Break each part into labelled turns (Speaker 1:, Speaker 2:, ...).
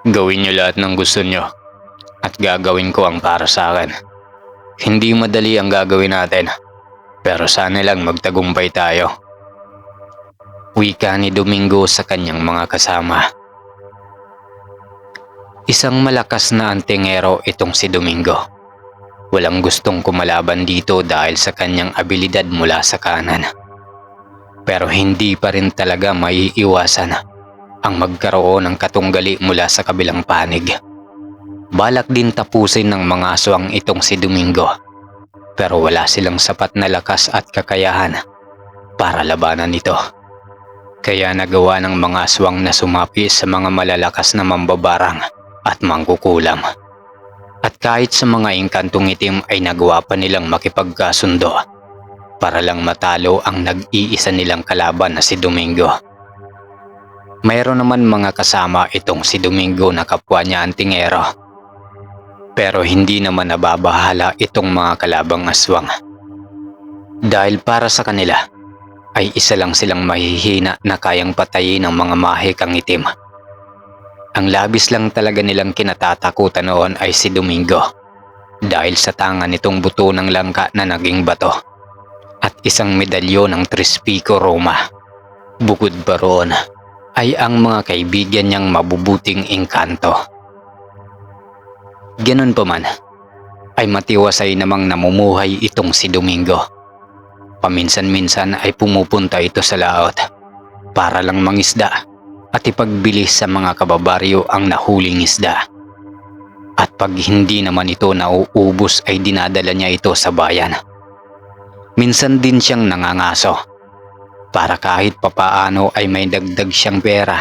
Speaker 1: Gawin niyo lahat ng gusto niyo at gagawin ko ang para sa akin. Hindi madali ang gagawin natin, pero sana lang magtagumpay tayo. Wika ni Domingo sa kanyang mga kasama. Isang malakas na antingero itong si Domingo. Walang gustong kumalaban dito dahil sa kanyang abilidad mula sa kanan. Pero hindi pa rin talaga maiiwasan ang magkaroon ng katunggali mula sa kabilang panig. Balak din tapusin ng mga aswang itong si Domingo, pero wala silang sapat na lakas at kakayahan para labanan ito. Kaya nagawa ng mga aswang na sumapi sa mga malalakas na mambabarang at mangkukulam. At kahit sa mga engkantong itim ay nagawa pa nilang makipagkasundo para lang matalo ang nag-iisa nilang kalaban na si Domingo. Mayroon naman mga kasama itong si Domingo na kapwa niya antingero. Pero hindi naman nababahala itong mga kalabang aswang. Dahil para sa kanila ay isa lang silang mahihina na kayang patayin ng mga mahikang itim. Ang labis lang talaga nilang kinatatakutan noon ay si Domingo dahil sa tanga nitong buto ng langka na naging bato at isang medalyon ng Trispico Roma. Bukod pa roon ay ang mga kaibigan niyang mabubuting engkanto. Ganun pa man ay matiwasay namang namumuhay itong si Domingo. Paminsan-minsan ay pumupunta ito sa laot para lang mangisda at ipagbili sa mga kababaryo ang nahuling isda. At pag hindi naman ito nauubos ay dinadala niya ito sa bayan. Minsan din siyang nangangaso para kahit papaano ay may dagdag siyang pera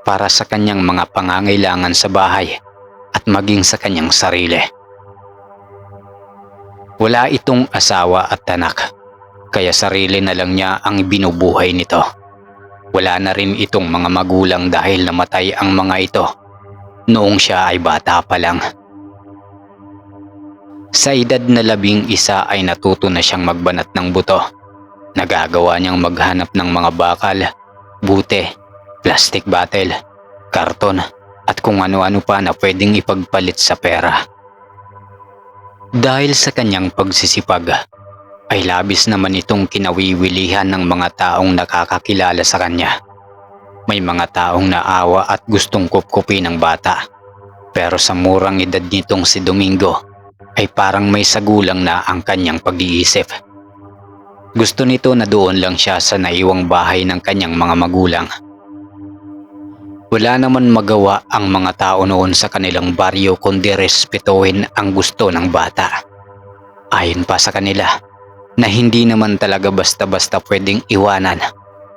Speaker 1: para sa kanyang mga pangangailangan sa bahay at maging sa kanyang sarili. Wala itong asawa at anak, kaya sarili na lang niya ang binubuhay nito. Wala na rin itong mga magulang dahil namatay ang mga ito noong siya ay bata pa lang. Sa edad na 11 ay natuto na siyang magbanat ng buto. Nagagawa niyang maghanap ng mga bakal, bute, plastic bottle, karton at kung ano-ano pa na pwedeng ipagpalit sa pera. Dahil sa kanyang pagsisipag ay labis naman itong kinawiwilihan ng mga taong nakakakilala sa kanya. May mga taong naawa at gustong kupkupin ng bata. Pero sa murang edad nitong si Domingo ay parang may sagulang na ang kanyang pag-iisip. Gusto nito na doon lang siya sa naiwang bahay ng kanyang mga magulang. Wala naman magawa ang mga tao noon sa kanilang baryo kundi respetuhin ang gusto ng bata. Ayon pa sa kanila na hindi naman talaga basta-basta pwedeng iwanan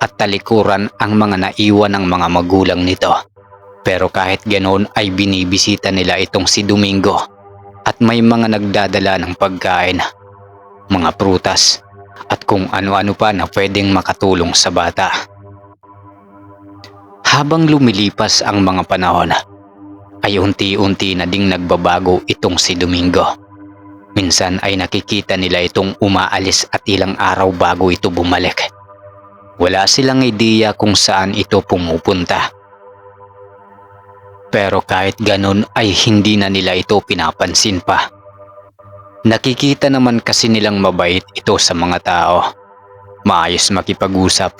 Speaker 1: at talikuran ang mga naiwan ng mga magulang nito. Pero kahit ganoon ay binibisita nila itong si Domingo at may mga nagdadala ng pagkain, mga prutas at kung ano-ano pa na pwedeng makatulong sa bata. Habang lumilipas ang mga panahon ay unti-unti na ding nagbabago itong si Domingo. Minsan ay nakikita nila itong umaalis at ilang araw bago ito bumalik. Wala silang ideya kung saan ito pumupunta. Pero kahit ganun ay hindi na nila ito pinapansin pa. Nakikita naman kasi nilang mabait ito sa mga tao. Maayos makipag-usap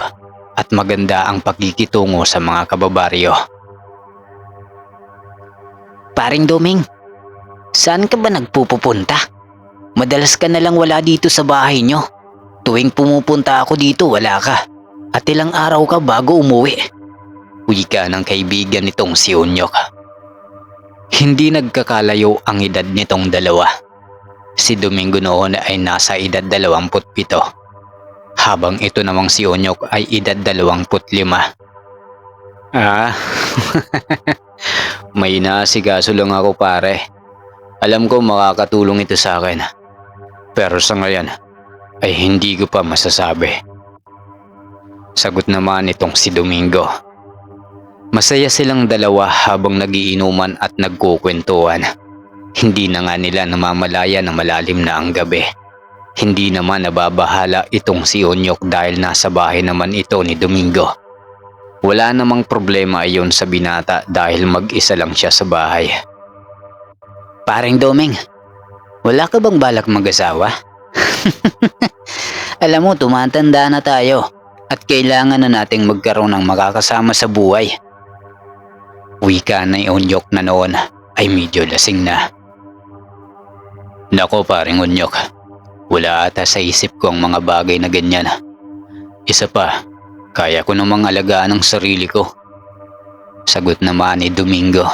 Speaker 1: at maganda ang pakikitungo sa mga kababaryo.
Speaker 2: Paring Doming, saan ka ba nagpupunta? Madalas ka na lang wala dito sa bahay nyo. Tuwing pumupunta ako dito wala ka. At ilang araw ka bago umuwi.
Speaker 1: Wika ng kaibigan nitong si Unyok. Hindi nagkakalayo ang edad nitong dalawa. Si Domingo noon ay nasa edad 27. Habang ito namang si Unyok ay edad 25. May naasikaso lang ako pare. Alam ko makakatulong ito sa akin. Pero sa ngayon ay hindi ko pa masasabi. Sagot naman itong si Domingo. Masaya silang dalawa habang nagiinuman at nagkukwentuhan. Hindi na nga nila namamalaya na malalim na ang gabi. Hindi naman nababahala itong si Unyok dahil nasa bahay naman ito ni Domingo. Wala namang problema iyon sa binata dahil mag-isa lang siya sa bahay.
Speaker 2: Paring Doming, wala ka bang balak mag-asawa? Alam mo, tumatanda na tayo at kailangan na nating magkaroon ng makakasama sa buhay.
Speaker 1: Wika ni Onyok na noon ay medyo lasing na. Nako paring Onyok, wala ata sa isip ko ang mga bagay na ganyan. Isa pa, kaya ko namang alagaan ang sarili ko. Sagot naman ni Domingo.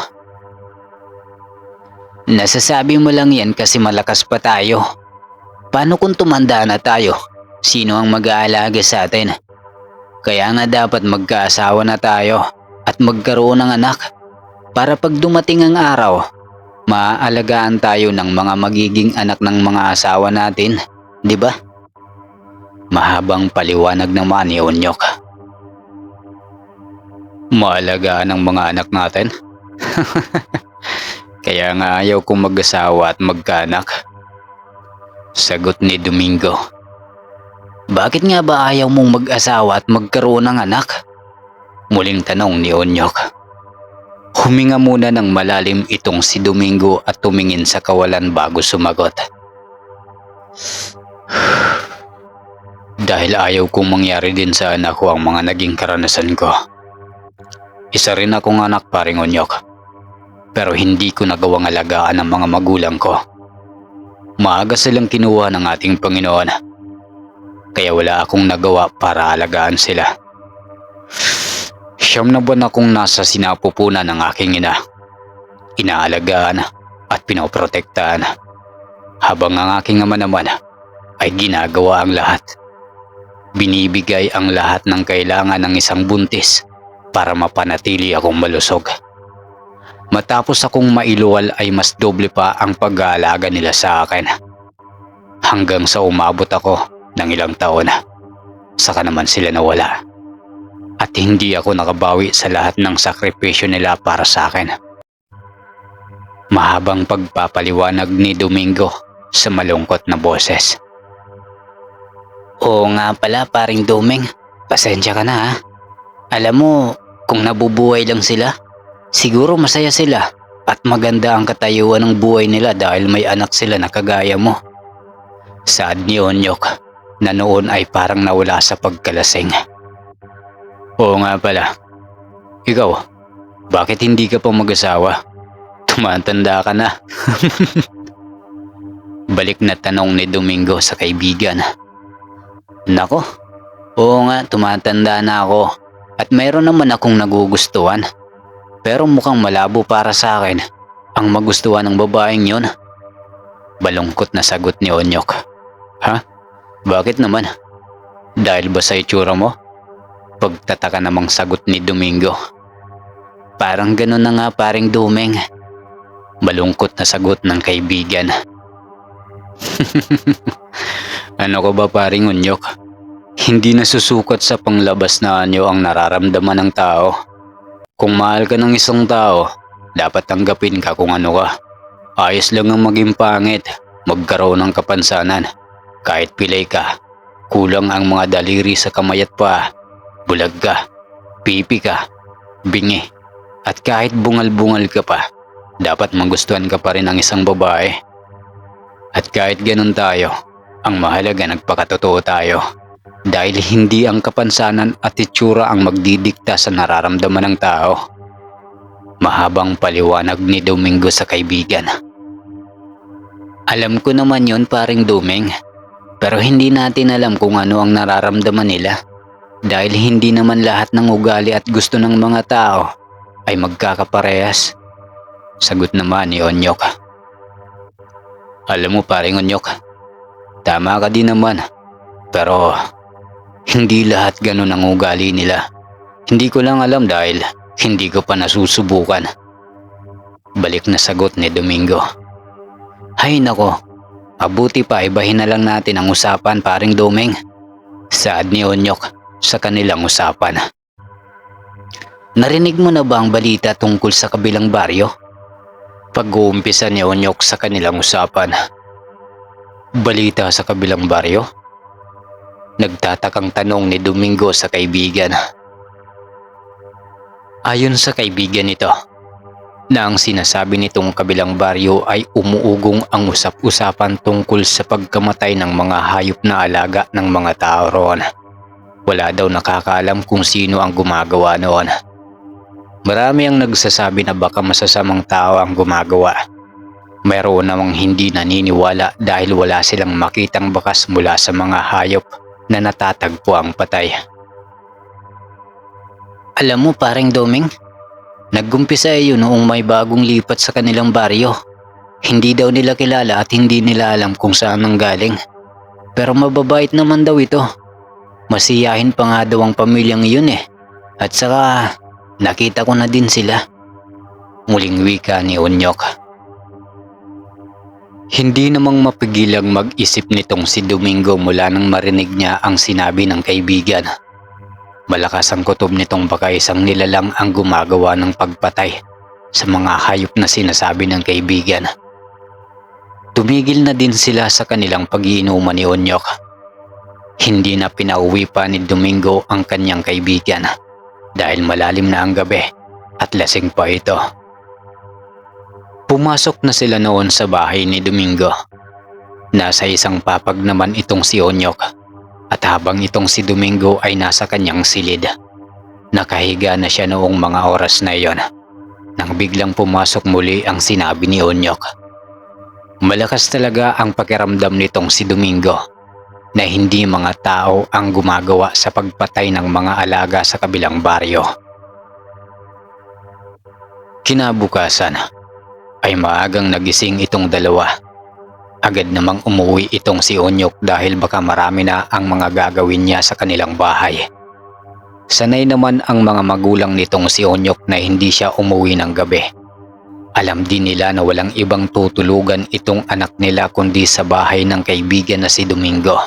Speaker 2: Nasasabi mo lang yan kasi malakas pa tayo. Paano kung tumanda na tayo? Sino ang mag-aalaga sa atin? Kaya nga dapat magkaasawa na tayo at magkaroon ng anak para pag dumating ang araw, maaalagaan tayo ng mga magiging anak ng mga asawa natin, di ba?
Speaker 1: Mahabang paliwanag naman ni Onyok. Maalagaan ang mga anak natin? Kaya nga ayaw kong mag-asawa at magkaanak. Sagot ni Domingo.
Speaker 2: Bakit nga ba ayaw mong mag-asawa at magkaroon ng anak?
Speaker 1: Muling tanong ni Onyok. Huminga muna ng malalim itong si Domingo at tumingin sa kawalan bago sumagot. Dahil ayaw kong mangyari din sa anak ko ang mga naging karanasan ko. Isa rin akong anak paring Onyok. Pero hindi ko nagawang alagaan ang mga magulang ko. Maaga silang kinuha ng ating Panginoon. Kaya wala akong nagawa para alagaan sila. 9 na buwan akong nasa sinapupunan ng aking ina. Inaalagaan at pinoprotektahan. Habang ang aking ama naman ay ginagawa ang lahat. Binibigay ang lahat ng kailangan ng isang buntis para mapanatili akong malusog. Matapos akong mailuwal ay mas doble pa ang pag-aalaga nila sa akin. Hanggang sa umabot ako ng ilang taon, saka naman sila nawala. At hindi ako nakabawi sa lahat ng sakripisyo nila para sa akin. Mahabang pagpapaliwanag ni Domingo sa malungkot na boses.
Speaker 2: Oo nga pala paring Doming, pasensya ka na ha. Alam mo, kung nabubuhay lang sila, siguro masaya sila at maganda ang katayuan ng buhay nila dahil may anak sila na kagaya mo.
Speaker 1: Saad ni Onyok na noon ay parang nawala sa pagkalasing. Oo nga pala. Ikaw, bakit hindi ka pa mag-asawa? Tumatanda ka na. Balik na tanong ni Domingo sa kaibigan.
Speaker 2: Nako, oo nga tumatanda na ako at mayroon naman akong nagugustuhan. Pero mukhang malabo para sa akin ang magustuhan ng babaeng yon.
Speaker 1: Balungkot na sagot ni Onyok. Ha? Bakit naman? Dahil ba sa itsura mo? Pagtataka namang sagot ni Domingo.
Speaker 2: Parang ganun na nga paring Doming.
Speaker 1: Balungkot na sagot ng kaibigan. Ano ko ba paring Onyok? Hindi nasusukat sa panglabas na anyo ang nararamdaman ng tao. Kung mahal ka ng isang tao, dapat tanggapin ka kung ano ka. Ayos lang ang maging pangit, magkaroon ng kapansanan. Kahit pilay ka, kulang ang mga daliri sa kamay at paa, bulag ka, pipi ka, bingi, at kahit bungal-bungal ka pa, dapat magustuhan ka pa rin ng isang babae. At kahit ganun tayo, ang mahalaga nagpakatotoo tayo. Dahil hindi ang kapansanan at itsura ang magdidikta sa nararamdaman ng tao. Mahabang paliwanag ni Domingo sa kaibigan.
Speaker 2: Alam ko naman yon paring Doming. Pero hindi natin alam kung ano ang nararamdaman nila. Dahil hindi naman lahat ng ugali at gusto ng mga tao ay magkakaparehas. Sagot naman ni Onyok.
Speaker 1: Alam mo paring Onyok, tama ka din naman. Pero hindi lahat ganun ang ugali nila. Hindi ko lang alam dahil hindi ko pa nasusubukan. Balik na sagot ni Domingo.
Speaker 2: Hay nako, mabuti pa ibahin na lang natin ang usapan paring Doming.
Speaker 1: Saad ni Onyok sa kanilang usapan.
Speaker 2: Narinig mo na ba ang balita tungkol sa kabilang baryo?
Speaker 1: Pag-uumpisa ni Onyok sa kanilang usapan. Balita sa kabilang baryo? Nagtatakang tanong ni Domingo sa kaibigan. Ayon sa kaibigan nito, na ang sinasabi nitong kabilang baryo ay umuugong ang usap-usapan tungkol sa pagkamatay ng mga hayop na alaga ng mga tao roon. Wala daw nakakaalam kung sino ang gumagawa noon. Marami ang nagsasabi na baka masasamang tao ang gumagawa. Mayroon namang hindi naniniwala dahil wala silang makitang bakas mula sa mga hayop na natatagpo ang patay.
Speaker 2: Alam mo paring Doming, naggumpisa yun noong may bagong lipat sa kanilang baryo. Hindi daw nila kilala at hindi nila alam kung saan nanggaling. Pero mababait naman daw ito. Masiyahin pa nga daw ang pamilyang iyon eh. At saka nakita ko na din sila.
Speaker 1: Muling wika ni Onyok. Hindi namang mapigilang mag-isip nitong si Domingo mula nang marinig niya ang sinabi ng kaibigan. Malakas ang kutob nitong baka isang nilalang ang gumagawa ng pagpatay sa mga hayop na sinasabi ng kaibigan. Tumigil na din sila sa kanilang pag-iinuman ni Onyok. Hindi na pinauwi pa ni Domingo ang kanyang kaibigan dahil malalim na ang gabi at lasing pa ito. Pumasok na sila noon sa bahay ni Domingo. Nasa isang papag naman itong si Onyok. At habang itong si Domingo ay nasa kanyang silid, nakahiga na siya noong mga oras na iyon nang biglang pumasok muli ang sinabi ni Onyok. Malakas talaga ang pakiramdam nitong si Domingo na hindi mga tao ang gumagawa sa pagpatay ng mga alaga sa kabilang baryo. Kinabukasan ay maagang nagising itong dalawa. Agad namang umuwi itong si Onyok dahil baka marami na ang mga gagawin niya sa kanilang bahay. Sanay naman ang mga magulang nitong si Onyok na hindi siya umuwi ng gabi. Alam din nila na walang ibang tutulugan itong anak nila kundi sa bahay ng kaibigan na si Domingo.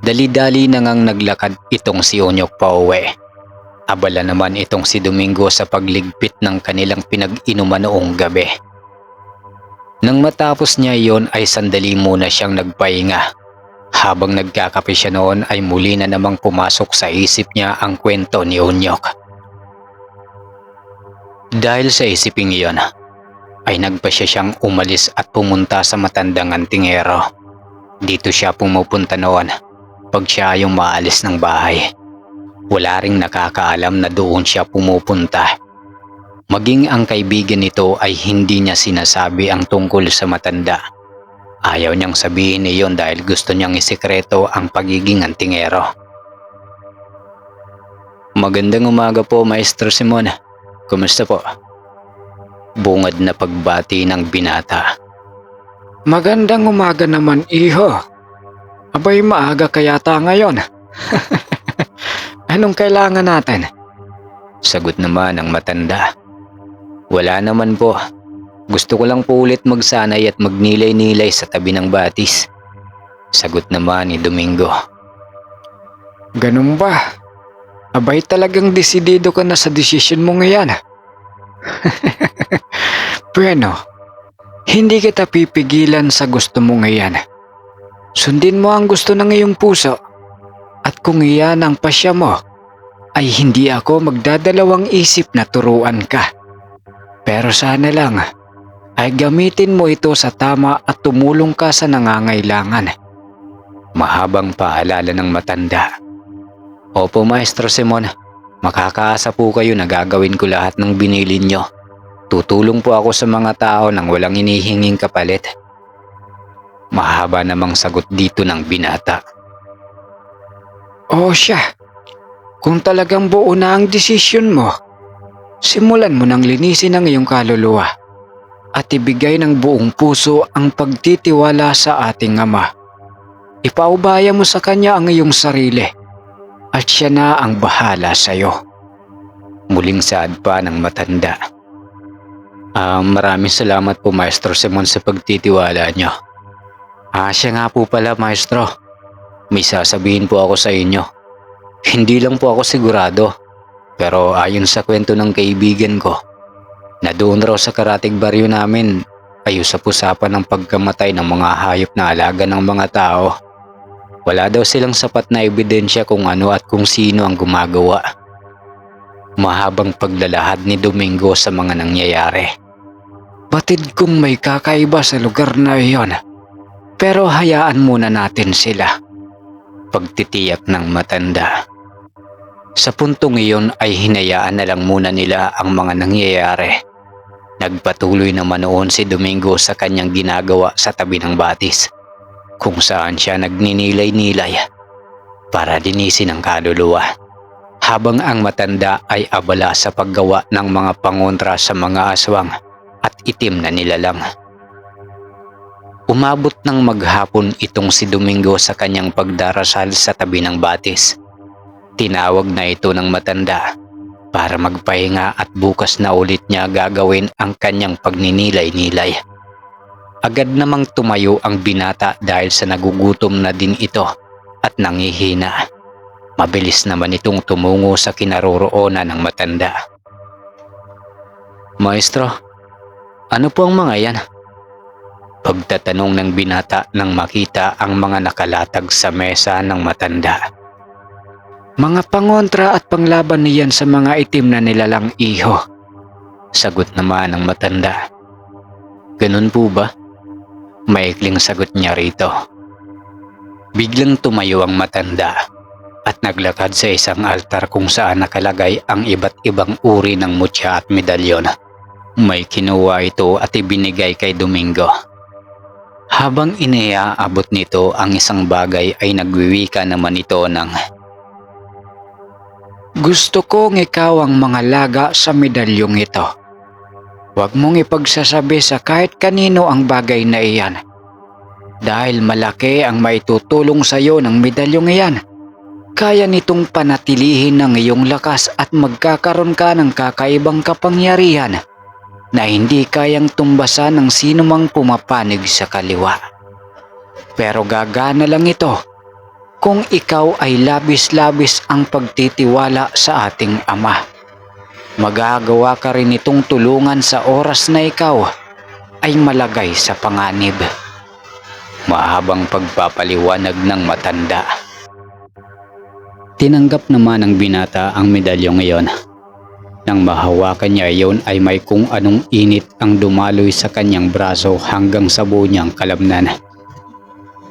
Speaker 1: Dali-dali na ngang naglakad itong si Onyok pauwi. Abala naman itong si Domingo sa pagligpit ng kanilang pinag-inuman noong gabi. Nang matapos niya iyon ay sandali muna siyang nagpahinga. Habang nagkakape siya noon ay muli na namang pumasok sa isip niya ang kwento ni Onyok. Dahil sa isiping iyon ay nagpasya siyang umalis at pumunta sa matandang antingero. Dito siya pumupunta noon pag siya yung maalis ng bahay. Wala ring nakakaalam na doon siya pumupunta. Maging ang kaibigan nito ay hindi niya sinasabi ang tungkol sa matanda. Ayaw niyang sabihin iyon dahil gusto niyang isikreto ang pagiging antingero. Magandang umaga po, Maestro Simon. Kumusta po? Bungad na pagbati ng binata.
Speaker 3: Magandang umaga naman, iho. Abay, maaga kayata ngayon. Anong kailangan natin?
Speaker 1: Sagot naman ng matanda. Wala naman po. Gusto ko lang po ulit magsanay at magnilay-nilay sa tabi ng batis. Sagot naman ni Domingo.
Speaker 3: Ganun ba? Abay, talagang desidido ka na sa desisyon mo ngayon. Bueno, hindi kita pipigilan sa gusto mo ngayon. Sundin mo ang gusto ng iyong puso. At kung iyan ang pasya mo, ay hindi ako magdadalawang isip na turuan ka. Pero sana lang ay gamitin mo ito sa tama at tumulong ka sa nangangailangan.
Speaker 1: Mahabang paalala ng matanda. Opo, Maestro Simon. Makakaasa po kayo na gagawin ko lahat ng binilin nyo. Tutulong po ako sa mga tao nang walang inihinging kapalit. Mahaba namang sagot dito ng binata.
Speaker 3: O siya, kung talagang buo na ang desisyon mo, simulan mo nang linisin ang iyong kaluluwa at ibigay ng buong puso ang pagtitiwala sa ating Ama. Ipaubaya mo sa Kanya ang iyong sarili at Siya na ang bahala sa iyo.
Speaker 1: Muling saad pa ng matanda. Maraming salamat po, Maestro Simon, sa pagtitiwala nyo. Siya nga po pala, Maestro. May sasabihin po ako sa inyo. Hindi lang po ako sigurado, pero ayon sa kwento ng kaibigan ko, na doon raw sa karatig baryo namin ay usap-usapan ng pagkamatay ng mga hayop na alaga ng mga tao. Wala daw silang sapat na ebidensya kung ano at kung sino ang gumagawa. mahabang paglalahad ni Domingo sa mga nangyayari.
Speaker 3: Batid kong may kakaiba sa lugar na iyon. Pero hayaan muna natin sila.
Speaker 1: Pagtitiyak ng matanda. Sa puntong iyon ay hinayaan na lang muna nila ang mga nangyayari. Nagpatuloy naman noon si Domingo sa kanyang ginagawa sa tabi ng batis, kung saan siya nagninilay-nilay para linisin ang kaluluwa, habang ang matanda ay abala sa paggawa ng mga pangontra sa mga aswang at itim na nilalang. Umabot ng maghapon itong si Domingo sa kanyang pagdarasal sa tabi ng batis. Tinawag na ito ng matanda para magpahinga at bukas na ulit niya gagawin ang kanyang pagninilay-nilay. Agad namang tumayo ang binata dahil sa nagugutom na din ito at nangihina. Mabilis naman itong tumungo sa kinaroroonan ng matanda.
Speaker 2: Maestro, ano po ang mga yan?
Speaker 1: Pagtatanong ng binata nang makita ang mga nakalatag sa mesa ng matanda.
Speaker 3: Mga pangontra at panglaban niyan sa mga itim na nilalang, iho.
Speaker 1: Sagot naman ng matanda. Ganun po ba? Maikling sagot niya rito. Biglang tumayo ang matanda at naglakad sa isang altar kung saan nakalagay ang iba't ibang uri ng mutya at medalyon. May kinuha ito at ibinigay kay Domingo. Habang iniaabot nito ang isang bagay ay nagwiwika naman ito ng,
Speaker 3: Gusto kong ikaw ang mga laga sa medalyong ito. Huwag mong ipagsasabi sa kahit kanino ang bagay na iyan. Dahil malaki ang maitutulong sa iyo ng medalyong iyan. Kaya nitong panatilihin ang iyong lakas at magkakaroon ka ng kakaibang kapangyarihan na hindi kayang tumbasan ng sinumang pumapanig sa kaliwa. Pero gagana lang ito kung ikaw ay labis-labis ang pagtitiwala sa ating Ama. Magagawa ka rin itong tulungan sa oras na ikaw ay malagay sa panganib.
Speaker 1: mahabang pagpapaliwanag ng matanda. Tinanggap naman ng binata ang medalyong iyon. Nang mahawakan niya iyon ay may kung anong init ang dumaloy sa kanyang braso hanggang sa buo niyang kalamnan.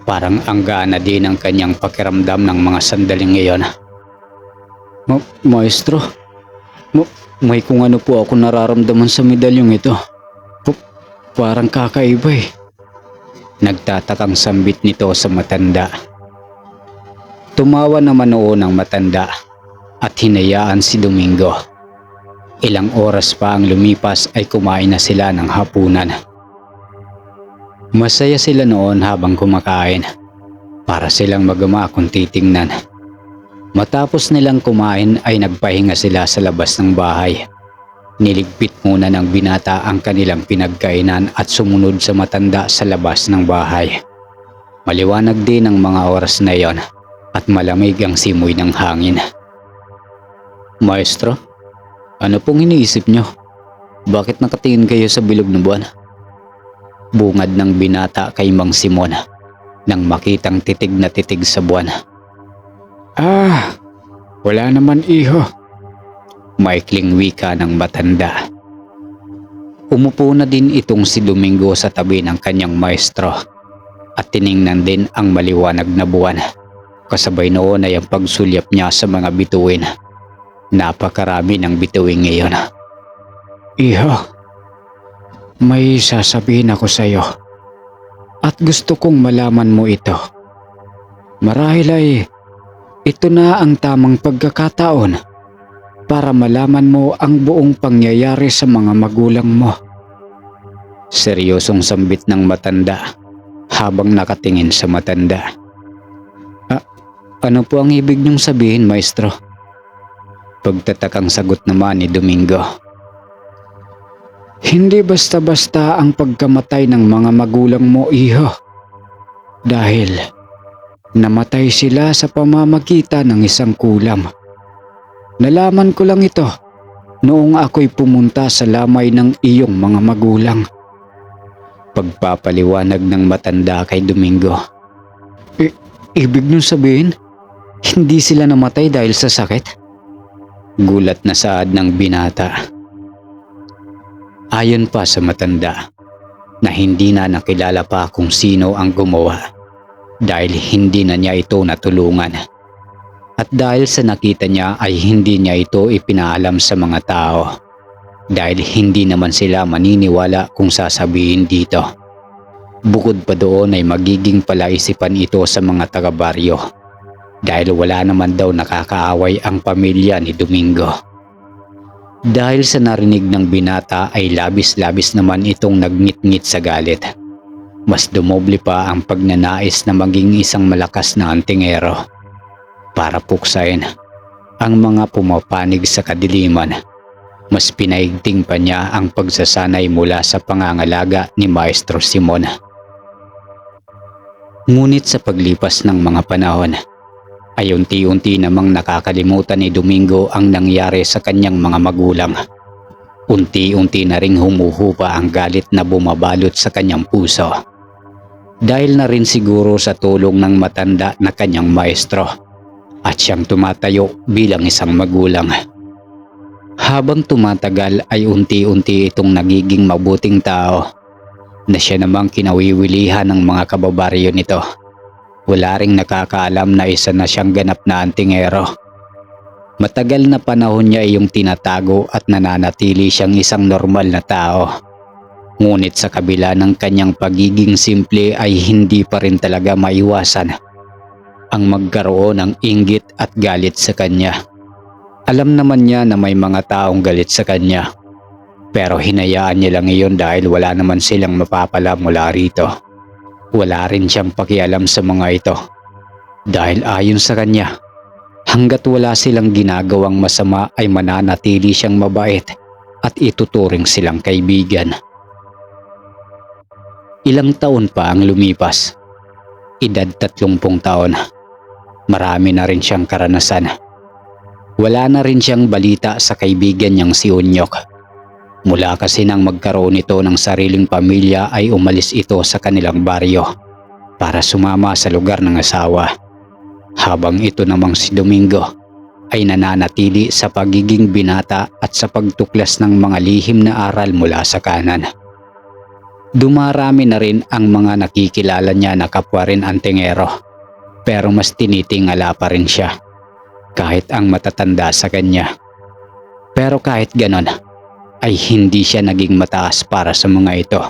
Speaker 1: Parang ang gaana din ang kanyang pakiramdam ng mga sandaling iyon. Maestro, may kung ano po ako nararamdaman sa medalyong ito. Parang kakaiba eh. Nagtatakang sambit nito sa matanda. Tumawa naman noon ang matanda at hinayaan si Domingo. Ilang oras pa ang lumipas ay kumain na sila ng hapunan. Masaya sila noon habang kumakain. Para silang magama kung titingnan. Matapos nilang kumain ay nagpahinga sila sa labas ng bahay. Niligpit muna ng binata ang kanilang pinagkainan at sumunod sa matanda sa labas ng bahay. Maliwanag din ang mga oras na iyon at malamig ang simoy ng hangin. Maestro, ano pong iniisip nyo? Bakit nakatingin kayo sa bilog ng buwan? Bungad ng binata kay Mang Simon nang makitang titig na titig sa buwan.
Speaker 3: Wala naman iho.
Speaker 1: Maikling wika ng matanda. Umupo na din itong si Domingo sa tabi ng kanyang maestro at tiningnan din ang maliwanag na buwan. Kasabay noon ay ang pagsulyap niya sa mga bituin. Napakarami ng bituin ngayon.
Speaker 3: Iho, may sasabihin ako sa iyo at gusto kong malaman mo ito. Marahil ay ito na ang tamang pagkakataon para malaman mo ang buong pangyayari sa mga magulang mo.
Speaker 1: Seryosong sambit ng matanda habang nakatingin sa matanda. Ano po ang ibig niyong sabihin, maestro? Pagtatakang sagot naman ni Domingo.
Speaker 3: Hindi basta-basta ang pagkamatay ng mga magulang mo, iho. Dahil namatay sila sa pamamagitan ng isang kulam. Nalaman ko lang ito noong ako'y pumunta sa lamay ng iyong mga magulang.
Speaker 1: Pagpapaliwanag ng matanda kay Domingo.
Speaker 3: Ibig niyong sabihin, hindi sila namatay dahil sa sakit?
Speaker 1: Gulat na saad ng binata. Ayon pa sa matanda na hindi na nakilala pa kung sino ang gumawa dahil hindi na niya ito natulungan. At dahil sa nakita niya ay hindi niya ito ipinaalam sa mga tao dahil hindi naman sila maniniwala kung sasabihin dito. Bukod pa doon ay magiging palaisipan ito sa mga taga-baryo dahil wala naman daw nakakaaway ang pamilya ni Domingo. Dahil sa narinig ng binata ay labis-labis naman itong nagngit-ngit sa galit. Mas dumoble pa ang pagnanais na maging isang malakas na antingero para puksain ang mga pumapanig sa kadiliman. Mas pinaigting pa niya ang pagsasanay mula sa pangangalaga ni Maestro Simon. Ngunit sa paglipas ng mga panahon ay unti-unti namang nakakalimutan ni Domingo ang nangyari sa kanyang mga magulang. Unti-unti na ring humuhupa ang galit na bumabalot sa kanyang puso. Dahil na rin siguro sa tulong ng matanda na kanyang maestro at siyang tumatayo bilang isang magulang. Habang tumatagal ay unti-unti itong nagiging mabuting tao na siya namang kinawiwilihan ng mga kababaryo nito. Wala ring nakakaalam na isa na siyang ganap na antingero. Matagal na panahon niya iyong tinatago at nananatili siyang isang normal na tao. Ngunit sa kabila ng kanyang pagiging simple ay hindi pa rin talaga maiwasan ang magkaroon ng inggit at galit sa kanya. Alam naman niya na may mga taong galit sa kanya, pero hinayaan niya lang iyon dahil wala naman silang mapapala mula rito. Wala rin siyang pakialam sa mga ito dahil ayon sa kanya, hanggat wala silang ginagawang masama ay mananatili siyang mabait at ituturing silang kaibigan. Ilang taon pa ang lumipas. Edad 30 taon. Marami na rin siyang karanasan. Wala na rin siyang balita sa kaibigan niyang si Unyok. Mula kasi nang magkaroon ito ng sariling pamilya ay umalis ito sa kanilang baryo para sumama sa lugar ng asawa. Habang ito namang si Domingo ay nananatili sa pagiging binata at sa pagtuklas ng mga lihim na aral mula sa kanan. Dumarami na rin ang mga nakikilala niya na kapwa rin antingero, pero mas tinitingala pa rin siya kahit ang matatanda sa kanya. Pero kahit ganon ay hindi siya naging mataas para sa mga ito.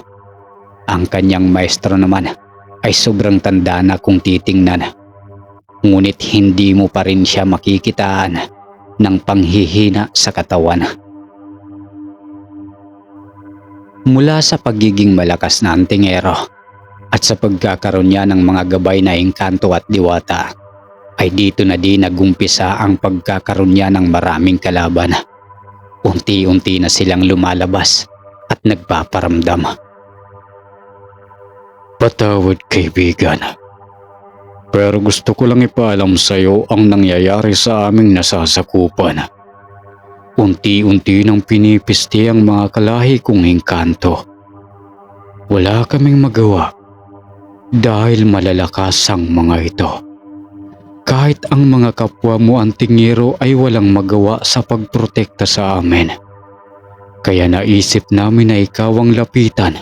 Speaker 1: Ang kanyang maestro naman ay sobrang tanda na kung titingnan. Ngunit hindi mo pa rin siya makikitaan ng panghihina sa katawan. Mula sa pagiging malakas na antingero at sa pagkakaroon niya ng mga gabay na engkanto at diwata, ay dito na din nagumpisa ang pagkakaroon niya ng maraming kalaban. Unti-unti na silang lumalabas at nagpaparamdam. Patawad kaibigan, pero gusto ko lang ipaalam sa iyo ang nangyayari sa aming nasasakupan. Unti-unti nang pinipiste ang mga kalahi kong engkanto. Wala kaming magawa dahil malalakas ang mga ito. Kahit ang mga kapwa mo antingero ay walang magawa sa pagprotekta sa amin. Kaya naisip namin na ikaw ang lapitan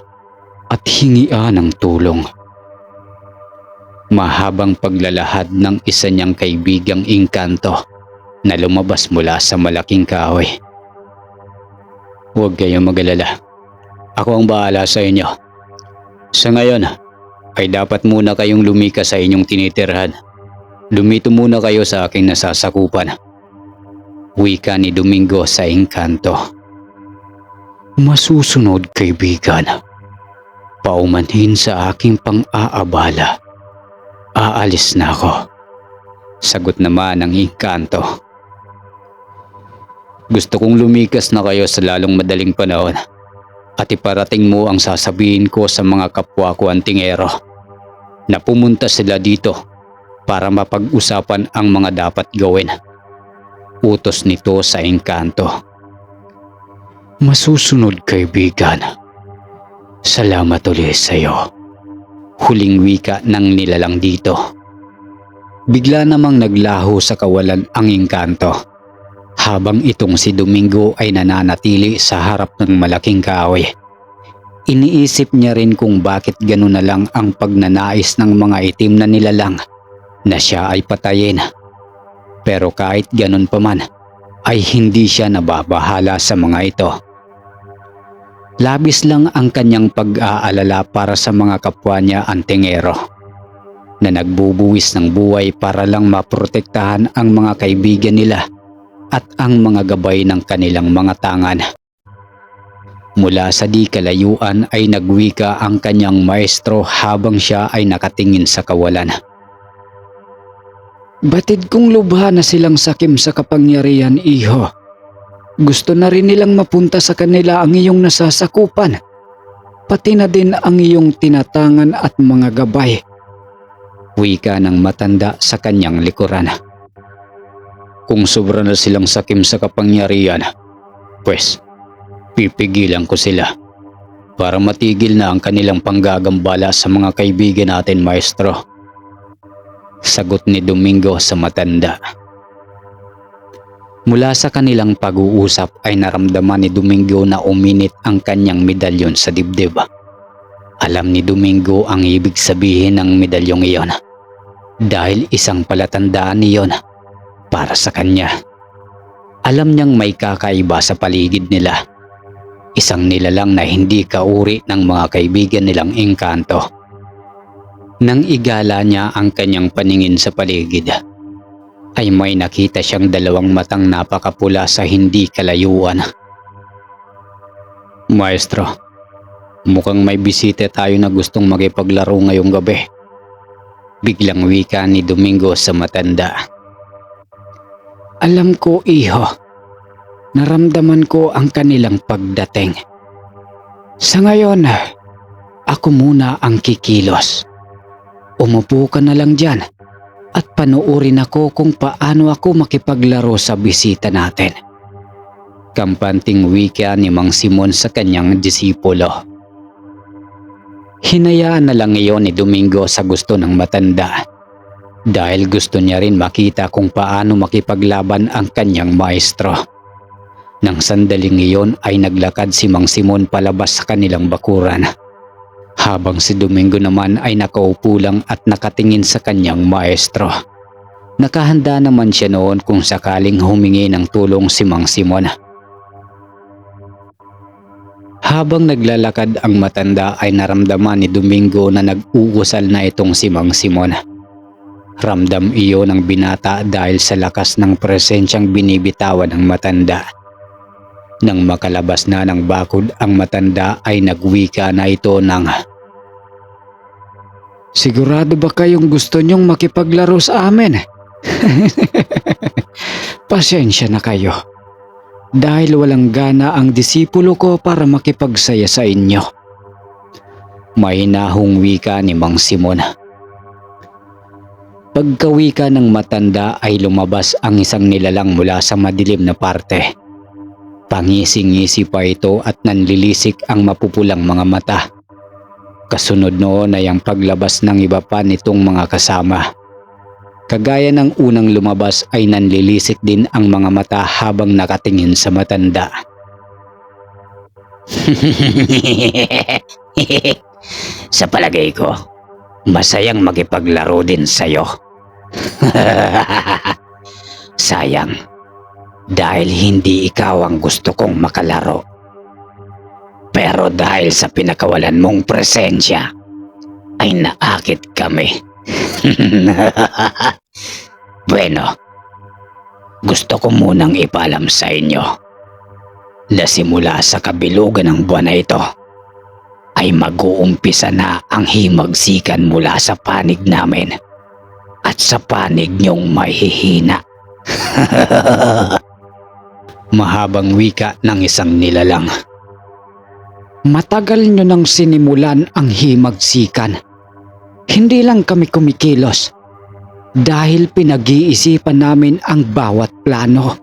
Speaker 1: at hingian ng tulong. Mahabang paglalahad ng isa niyang kaibigang engkanto na lumabas mula sa malaking kahoy. Huwag kayong mag-alala. Ako ang bahala sa inyo. Sa ngayon ay dapat muna kayong lumikas sa inyong tinitirhan. Lumito muna kayo sa aking nasasakupan. Wika ni Domingo sa engkanto. Masusunod kaibigan. Paumanhin sa aking pang-aabala. Aalis na ako. Sagot naman ng engkanto. Gusto kong lumikas na kayo sa lalong madaling panahon at iparating mo ang sasabihin ko sa mga kapwa ko antingero na pumunta sila dito para mapag-usapan ang mga dapat gawin. Utos nito sa engkanto. Masusunod kaibigan. Salamat ulit sa iyo. Huling wika ng nilalang dito. Bigla namang naglaho sa kawalan ang engkanto Habang itong si Domingo ay nananatili sa harap ng malaking kahoy, iniisip niya rin kung bakit gano'n na lang ang pagnanais ng mga itim na nilalang na siya ay patayin. Pero kahit gano'n pa man, ay hindi siya nababahala sa mga ito. Labis lang ang kanyang pag-aalala para sa mga kapwa niya antingero na nagbubuwis ng buhay para lang maprotektahan ang mga kaibigan nila at ang mga gabay ng kanilang mga tangan. Mula sa di kalayuan ay nagwika ang kanyang maestro habang siya ay nakatingin sa kawalan.
Speaker 3: Batid kong lubha na silang sakim sa kapangyarihan, iho. Gusto na rin nilang mapunta sa kanila ang iyong nasasakupan, pati na din ang iyong tinatangan at mga gabay.
Speaker 1: Wika ng matanda sa kanyang likuran. Kung sobra na silang sakim sa kapangyarihan, pues pipigilan ko sila para matigil na ang kanilang panggagambala sa mga kaibigan natin, maestro. Sagot ni Domingo sa matanda. Mula sa kanilang pag-uusap ay naramdaman ni Domingo na uminit ang kanyang medalyon sa dibdib. Alam ni Domingo ang ibig sabihin ng medalyong iyon dahil isang palatandaan iyon para sa kanya. Alam niyang may kakaiba sa paligid nila. Isang nilalang na hindi kauri ng mga kaibigan nilang engkanto. Nang igala niya ang kanyang paningin sa paligid, ay may nakita siyang dalawang matang napakapula sa hindi kalayuan. Maestro, mukhang may bisita tayo na gustong makipaglaro ngayong gabi. Biglang wika ni Domingo sa matanda.
Speaker 3: Alam ko, iho. Naramdaman ko ang kanilang pagdating. Sa ngayon, ako muna ang kikilos. Umupo ka na lang dyan at panoorin ako kung paano ako makipaglaro sa bisita natin.
Speaker 1: Kampanting wika ni Mang Simon sa kanyang disipulo. Hinayaan na lang iyon ni Domingo sa gusto ng matanda dahil gusto niya rin makita kung paano makipaglaban ang kanyang maestro. Nang sandaling iyon ay naglakad si Mang Simon palabas sa kanilang bakuran, habang si Domingo naman ay nakaupo lang at nakatingin sa kanyang maestro. Nakahanda naman siya noon kung sakaling humingi ng tulong si Mang Simon. Habang naglalakad ang matanda ay naramdaman ni Domingo na nag-uusal na itong si Mang Simon. Ramdam iyon ng binata dahil sa lakas ng presensyang binibitawan ng matanda. Nang makalabas na ng bakod ang matanda ay nagwika na ito ng,
Speaker 3: Sigurado ba kayong gusto niyong makipaglaro sa amin? Pasensya na kayo. Dahil walang gana ang disipulo ko para makipagsaya sa inyo.
Speaker 1: May nahong wika ni Mang Simon. Pagkawika ng matanda ay lumabas ang isang nilalang mula sa madilim na parte. Pangising-ngisi pa ito at nanlilisik ang mapupulang mga mata. Kasunod noon ay ang paglabas ng iba pa nitong mga kasama. Kagaya ng unang lumabas ay nanlilisik din ang mga mata habang nakatingin sa matanda.
Speaker 2: Sa palagay ko, masayang makipaglaro din sa'yo. Sayang, dahil hindi ikaw ang gusto kong makalaro. Pero dahil sa pinakawalan mong presensya, ay naakit kami. Bueno, gusto ko munang ipaalam sa inyo na simula sa kabilugan ng buwan na ito, ay mag-uumpisa na ang himagsikan mula sa panig namin at sa panig niyong mahihina.
Speaker 1: Mahabang wika ng isang nilalang.
Speaker 3: Matagal nyo nang sinimulan ang himagsikan. Hindi lang kami kumikilos dahil pinag-iisipan namin ang bawat plano.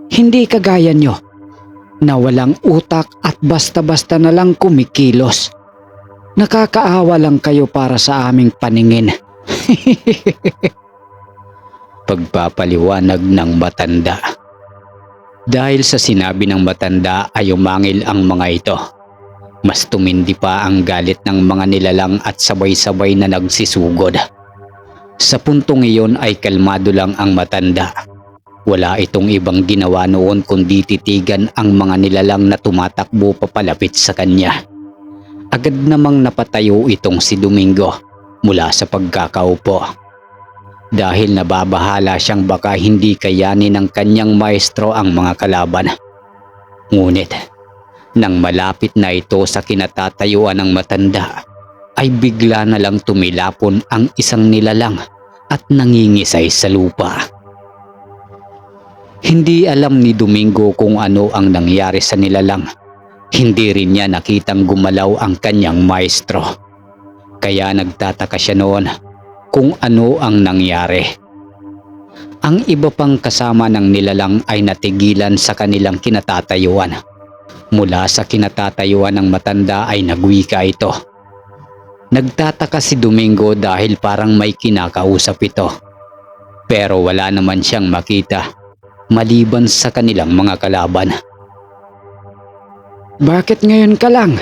Speaker 3: Hindi kagaya nyo na walang utak at basta-basta na lang kumikilos. Nakakaawa lang kayo para sa aming paningin.
Speaker 1: Pagpapaliwanag ng matanda. Dahil sa sinabi ng matanda ay umangil ang mga ito. Mas tumindi pa ang galit ng mga nilalang at sabay-sabay na nagsisugod. Sa puntong iyon ay kalmado lang ang matanda. Wala itong ibang ginawa noon kundi titigan ang mga nilalang na tumatakbo papalapit sa kanya. Agad namang napatayo itong si Domingo mula sa pagkakaupo. Dahil nababahala siyang baka hindi kayanin ng kanyang maestro ang mga kalaban. Ngunit, nang malapit na ito sa kinatatayuan ng matanda, ay bigla na lang tumilapon ang isang nilalang at nangingisay sa lupa. Hindi alam ni Domingo kung ano ang nangyari sa nilalang. Hindi rin niya nakitang gumalaw ang kanyang maestro. Kaya nagtataka siya noon kung ano ang nangyari. Ang iba pang kasama ng nilalang ay natigilan sa kanilang kinatatayuan. Mula sa kinatatayuan ng matanda ay nagwika ito. Nagtataka si Domingo dahil parang may kinakausap ito. Pero wala naman siyang makita maliban sa kanilang mga kalaban.
Speaker 3: Bakit ngayon ka lang?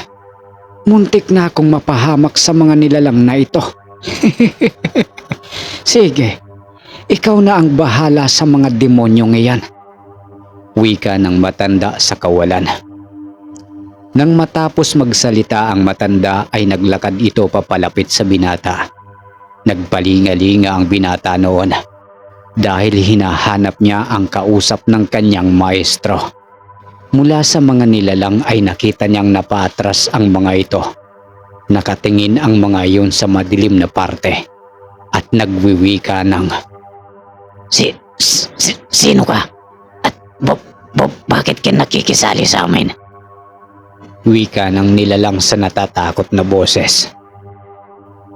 Speaker 3: Muntik na akong mapahamak sa mga nilalang na ito. Sige, ikaw na ang bahala sa mga demonyo ngayon.
Speaker 1: Wika ng matanda sa kawalan. Nang matapos magsalita ang matanda ay naglakad ito papalapit sa binata. Nagpalingalinga ang binata noon dahil hinahanap niya ang kausap ng kanyang maestro. Mula sa mga nilalang ay nakita niyang napaatras ang mga ito. Nakatingin ang mga iyon sa madilim na parte at nagwiwika ng,
Speaker 2: Sino ka? At bakit ka nakikisali sa amin?
Speaker 1: wika ng nilalang sa natatakot na boses.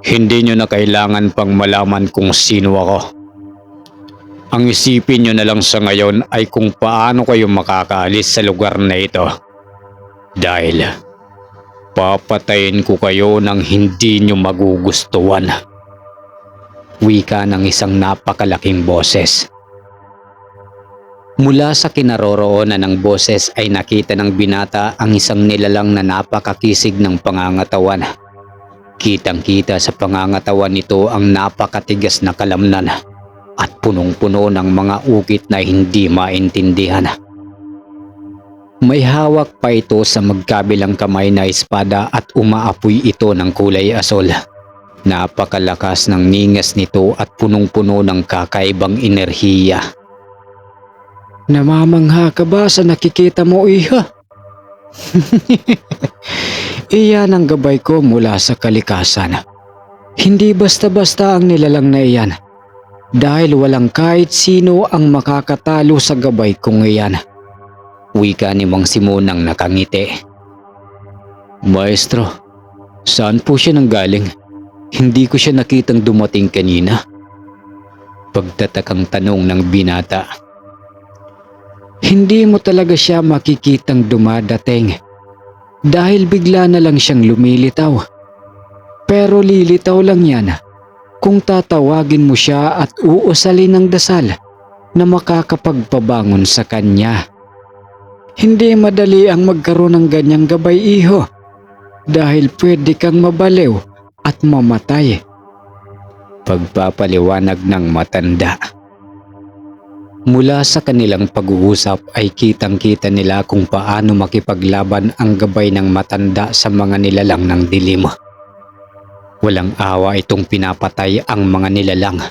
Speaker 1: Hindi nyo na kailangan pang malaman kung sino ako. Ang isipin nyo na lang sa ngayon ay kung paano kayo makakaalis sa lugar na ito. Dahil papatayin ko kayo ng hindi nyo magugustuhan. Wika ng isang napakalaking boses. Mula sa kinaroroonan ng boses ay nakita ng binata ang isang nilalang na napakakisig ng pangangatawan. Kitang-kita sa pangangatawan nito ang napakatigas na kalamnan at punong-puno ng mga ukit na hindi maintindihan. May hawak pa ito sa magkabilang kamay na espada at umaapoy ito ng kulay asol. Napakalakas ng ningas nito at punong-puno ng kakaibang enerhiya.
Speaker 3: Namamangha ka ba sa nakikita mo, iha? Iyan ang gabay ko mula sa kalikasan. Hindi basta-basta ang nilalang na iyan. Dahil walang kahit sino ang makakatalo sa gabay kong iyan.
Speaker 1: Wika ni Mang Simonang nakangiti. Maestro, saan po siya nanggaling? Hindi ko siya nakitang dumating kanina. Pagtatakang tanong ng binata.
Speaker 3: Hindi mo talaga siya makikitang dumadating dahil bigla na lang siyang lumilitaw. Pero lilitaw lang yan kung tatawagin mo siya at uusalin ng dasal na makakapagpabangon sa kanya. Hindi madali ang magkaroon ng ganyang gabay, iho, dahil pwede kang mabaliw at mamatay.
Speaker 1: Pagpapaliwanag ng matanda. Mula sa kanilang pag-uusap ay kitang-kita nila kung paano makipaglaban ang gabay ng matanda sa mga nilalang ng dilim. Walang awa itong pinapatay ang mga nilalang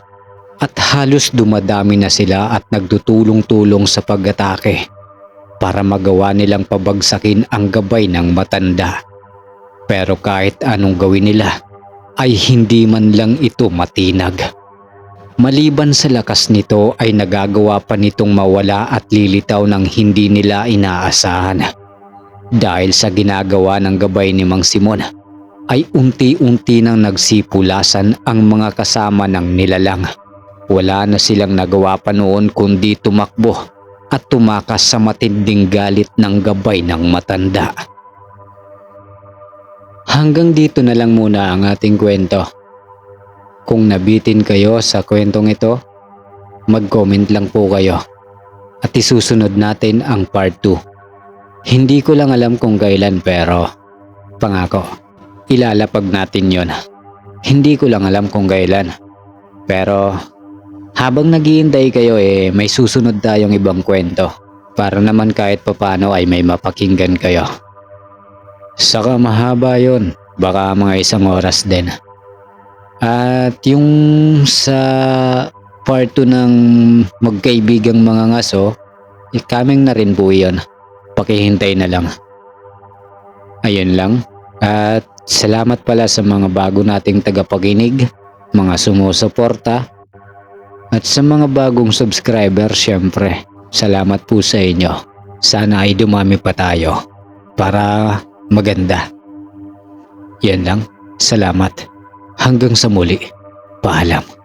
Speaker 1: at halos dumadami na sila at nagtutulong-tulong sa pag-atake para magawa nilang pabagsakin ang gabay ng matanda. Pero kahit anong gawin nila ay hindi man lang ito matinag. Maliban sa lakas nito ay nagagawa pa nitong mawala at lilitaw ng hindi nila inaasahan. Dahil sa ginagawa ng gabay ni Mang Simon ay unti-unti nang nagsipulasan ang mga kasama ng nilalang. Wala na silang nagawa pa noon kundi tumakbo at tumakas sa matinding galit ng gabay ng matanda. Hanggang dito na lang muna ang ating kwento. Kung nabitin kayo sa kwentong ito, mag-comment lang po kayo. at isusunod natin ang part 2. Hindi ko lang alam kung kailan pero pangako, ilalapag natin yon. Hindi ko lang alam kung kailan. Pero habang naghihintay kayo may susunod tayong ibang kwento para naman kahit papano ay may mapakinggan kayo. Saka mahaba yon, baka mga 1 oras din. At yung sa part 2 ng magkaibigang mga ngaso, coming na rin po yun. Pakihintay na lang. Ayun lang. At salamat pala sa mga bago nating tagapakinig, mga sumusuporta, at sa mga bagong subscriber syempre. Salamat po sa inyo. Sana ay dumami pa tayo para maganda. Yan lang. Salamat. Hanggang sa muli. Paalam.